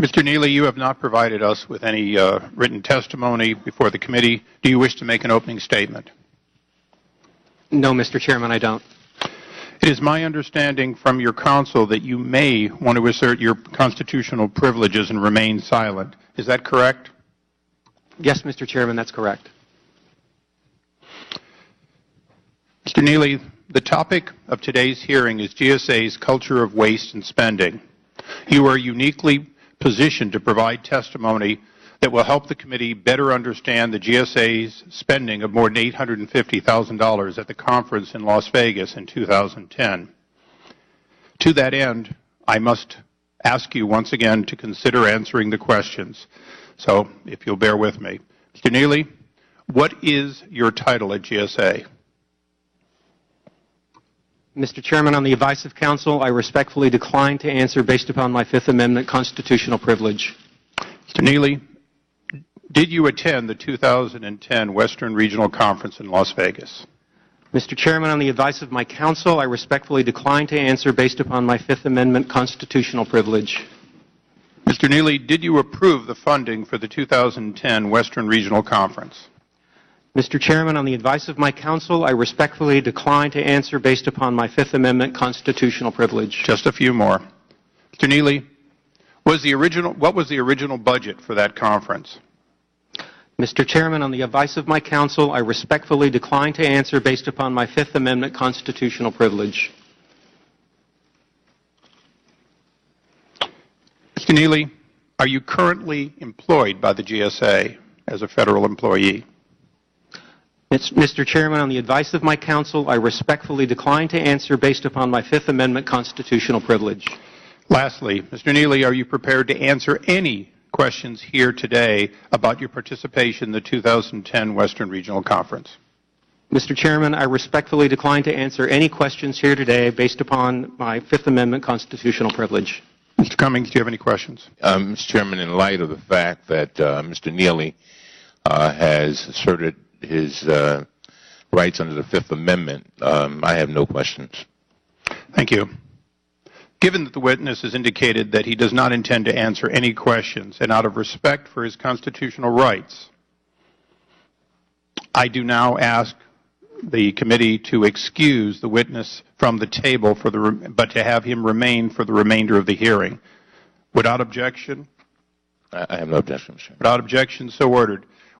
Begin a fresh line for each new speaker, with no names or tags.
Mr. Neely, you have not provided us with any written testimony before the committee. Do you wish to make an opening statement?
No, Mr. Chairman, I don't.
It is my understanding from your counsel that you may want to assert your constitutional privileges and remain silent. Is that correct?
Yes, Mr. Chairman, that's correct.
Mr. Neely, the topic of today's hearing is GSA's culture of waste and spending. You are uniquely positioned to provide testimony that will help the committee better understand the GSA's spending of more than $850,000 at the conference in Las Vegas in 2010. To that end, I must ask you once again to consider answering the questions. So, if you'll bear with me. Mr. Neely, what is your title at GSA?
Mr. Chairman, on the advice of counsel, I respectfully decline to answer based upon my Fifth Amendment constitutional privilege.
Mr. Neely, did you attend the 2010 Western Regional Conference in Las Vegas?
Mr. Chairman, on the advice of my counsel, I respectfully decline to answer based upon my Fifth Amendment constitutional privilege.
Mr. Neely, did you approve the funding for the 2010 Western Regional Conference?
Mr. Chairman, on the advice of my counsel, I respectfully decline to answer based upon my Fifth Amendment constitutional privilege.
Just a few more. Mr. Neely, what was the original budget for that conference?
Mr. Chairman, on the advice of my counsel, I respectfully decline to answer based upon my Fifth Amendment constitutional privilege.
Mr. Neely, are you currently employed by the GSA as a federal employee?
Mr. Chairman, on the advice of my counsel, I respectfully decline to answer based upon my Fifth Amendment constitutional privilege.
Lastly, Mr. Neely, are you prepared to answer any questions here today about your participation in the 2010 Western Regional Conference?
Mr. Chairman, I respectfully decline to answer any questions here today based upon my Fifth Amendment constitutional privilege.
Mr. Cummings, do you have any questions?
Mr. Chairman, in light of the fact that Mr. Neely has asserted his rights under the Fifth Amendment, I have no questions.
Thank you. Given that the witness has indicated that he does not intend to answer any questions, and out of respect for his constitutional rights, I do now ask the committee to excuse the witness from the table but to have him remain for the remainder of the hearing. Without objection?
I have no objection, Mr. Chairman.
Without objection, so ordered.